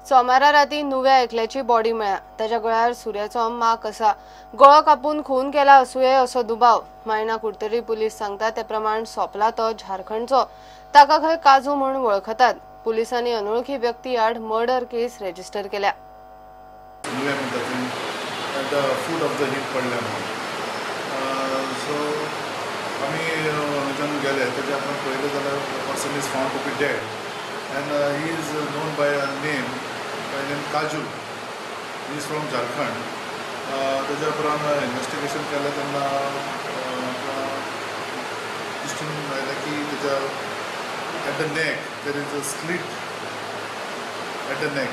सोमारा राती नुव्या एकल्याची बॉडी मेळ्ळ्या। ताच्या गळ्यार सुर्याचो मार्क आसा। गळो कापून खून केला असूये असो दुबाव मायना कुडतरी पुलीस सांगता ते प्रमाण सोपला तो झारखंडचो। ताका खंय काजू म्हणून वळखतात। पुलिसांनी अनवळखी व्यक्ती आड मर्डर केस रजिस्टर केल्या। And he is known by a name Kaju. He is from Jharkhand. त्याच्या उपरांत इन्व्हेस्टिगेशन केलें तेन्ना दिसून आयलें की तेच्या at the neck there is a slit at the neck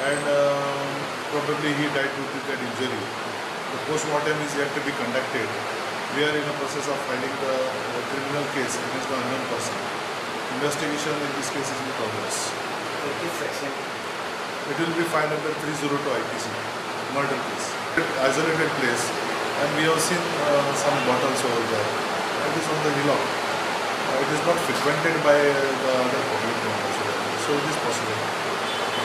and probably he died due to that injury. The post-mortem is yet to be conducted. We are in a process of filing the criminal case against the unknown person. Investigation in this case is in progress. It will be filed under 302 IPC, murder case. Isolated place, and we have seen some bottles over there. It is on the hillock. It is not frequented by the other public members, so it is possible.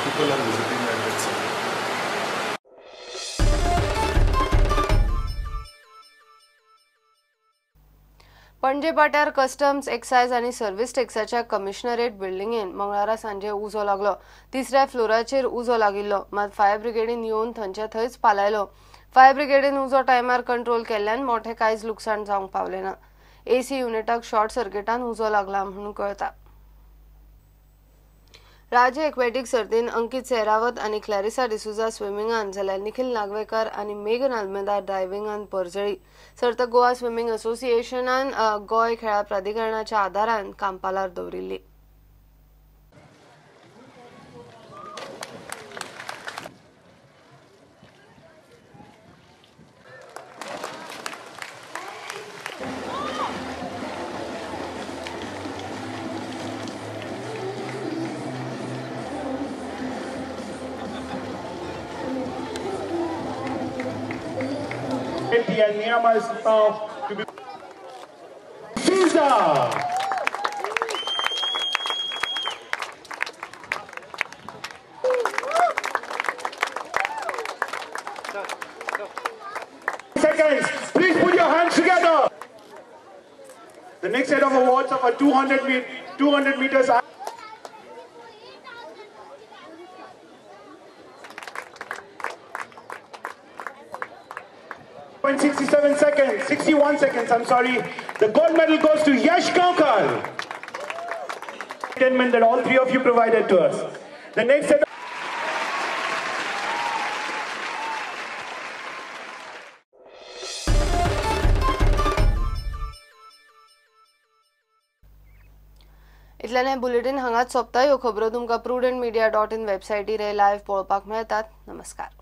People are visiting at that site. Panaji पाट्यार customs excise आनी service टॅक्साच्या commissionerate बिल्डिंगेन मंगळारा सांजे उजो लागलो। तिसऱ्या फ्लोराचेर उजो लागिल्लो, मात फायर ब्रिगेडीन येवन थंयच्या थंयच पालायलो। फायर ब्रिगेडीन उजो टायमार कंट्रोल केल्ल्यान मोठे कांयच लुकसाण जावंक पावलें ना। एसी युनिटाक शॉर्ट सर्किटान उजो लागला म्हणून कळटा। राज्य एक्वेटिक सर्तीन अंकित सेहरावत आनी क्लॅरिसा डिसुजा स्विमिंगान जाल्यार निखिल नागवेकर आनी मेघन आल्मेदा डायव्हिंगान परजळी। सर्त गोवा स्विमिंग असोसिएशनान गोय खेळा प्राधिकरणाच्या आदारान कामपालार दवरिल्ली। And Niyama is now to be seconds. Please put your hands together. The next set of awards are for 200 meters. 67 seconds, 61 seconds, I'm sorry. The gold medal goes to Yash Kankal. That all three of you provided to us. The next set. इतल्यान bulletin हांगाच सोंपता। ह्यो खबरो तुमकां prudentmedia.in वेबसायटीर live पळोवपाक मेळटात। नमस्कार।